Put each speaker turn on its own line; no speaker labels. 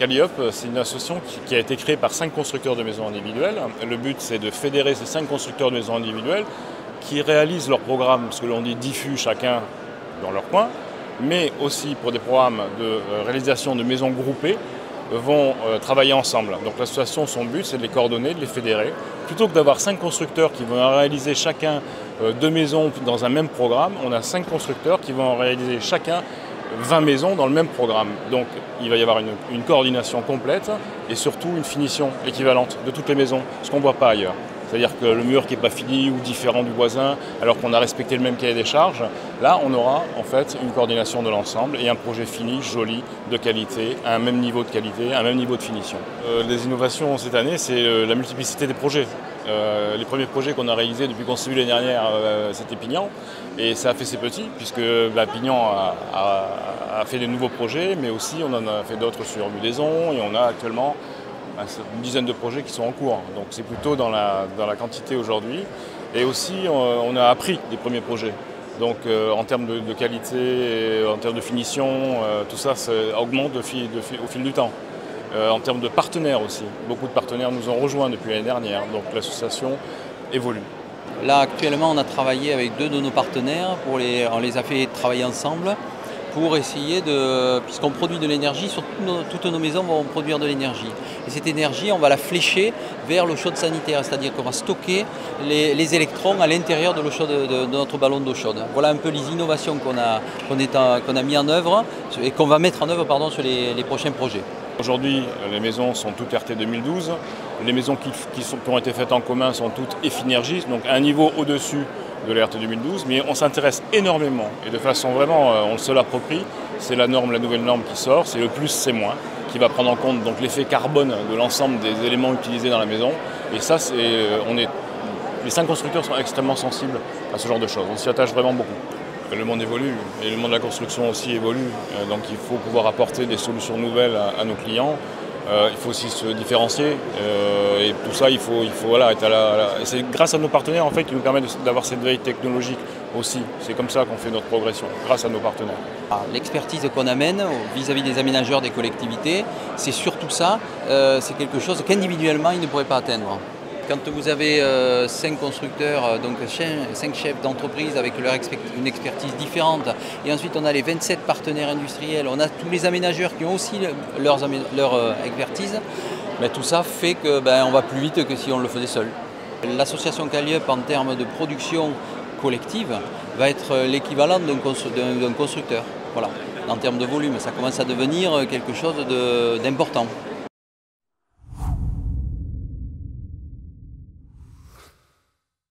Calliope, c'est une association qui a été créée par 5 constructeurs de maisons individuelles. Le but, c'est de fédérer ces 5 constructeurs de maisons individuelles qui réalisent leur programme, ce que l'on dit diffus chacun dans leur coin, mais aussi pour des programmes de réalisation de maisons groupées, vont travailler ensemble. Donc l'association, son but, c'est de les coordonner, de les fédérer. Plutôt que d'avoir 5 constructeurs qui vont réaliser chacun 2 maisons dans un même programme, on a 5 constructeurs qui vont réaliser chacun 20 maisons dans le même programme. Donc il va y avoir une coordination complète et surtout une finition équivalente de toutes les maisons, ce qu'on ne voit pas ailleurs. C'est-à-dire que le mur qui n'est pas fini ou différent du voisin, alors qu'on a respecté le même cahier des charges, là on aura en fait une coordination de l'ensemble et un projet fini, joli, de qualité, à un même niveau de qualité, à un même niveau de finition. Les innovations cette année, c'est la multiplicité des projets. Les premiers projets qu'on a réalisés depuis qu'on s'est vu l'année dernière, c'était Pignan. Et ça a fait ses petits, puisque Pignan a fait des nouveaux projets, mais aussi on en a fait d'autres sur Mudaison, et on a actuellement une dizaine de projets qui sont en cours. Donc c'est plutôt dans la quantité aujourd'hui. Et aussi on a appris des premiers projets. Donc en termes de qualité, en termes de finition, tout ça augmente au fil du temps. En termes de partenaires aussi, beaucoup de partenaires nous ont rejoints depuis l'année dernière, donc l'association évolue.
Là actuellement on a travaillé avec 2 de nos partenaires, on les a fait travailler ensemble pour essayer puisqu'on produit de l'énergie, sur toutes nos maisons vont produire de l'énergie. Et cette énergie, on va la flécher vers l'eau chaude sanitaire, c'est-à-dire qu'on va stocker les électrons à l'intérieur de l'eau chaude, de notre ballon d'eau chaude. Voilà un peu les innovations qu'on a mis en œuvre et qu'on va mettre en œuvre sur les prochains projets.
Aujourd'hui, les maisons sont toutes RT 2012. Les maisons qui ont été faites en commun sont toutes Efinergie, donc un niveau au-dessus de la RT 2012, mais on s'intéresse énormément et de façon vraiment, on se l'approprie. C'est la nouvelle norme qui sort, c'est le plus, c'est moins, qui va prendre en compte donc l'effet carbone de l'ensemble des éléments utilisés dans la maison. Et ça, les 5 constructeurs sont extrêmement sensibles à ce genre de choses. On s'y attache vraiment beaucoup. Le monde évolue et le monde de la construction aussi évolue, donc il faut pouvoir apporter des solutions nouvelles à nos clients. Il faut aussi se différencier et tout ça, il faut être et c'est grâce à nos partenaires en fait qui nous permettent d'avoir cette veille technologique aussi. C'est comme ça qu'on fait notre progression, grâce à nos partenaires.
L'expertise qu'on amène vis-à-vis des aménageurs, des collectivités, c'est surtout ça, c'est quelque chose qu'individuellement ils ne pourraient pas atteindre. Quand vous avez 5 constructeurs, donc 5 chefs d'entreprise avec une expertise différente, et ensuite on a les 27 partenaires industriels, on a tous les aménageurs qui ont aussi leur expertise, mais tout ça fait qu'on va plus vite que si on le faisait seul. L'association Calliope en termes de production collective va être l'équivalent d'un constructeur. Voilà. En termes de volume, ça commence à devenir quelque chose d'important.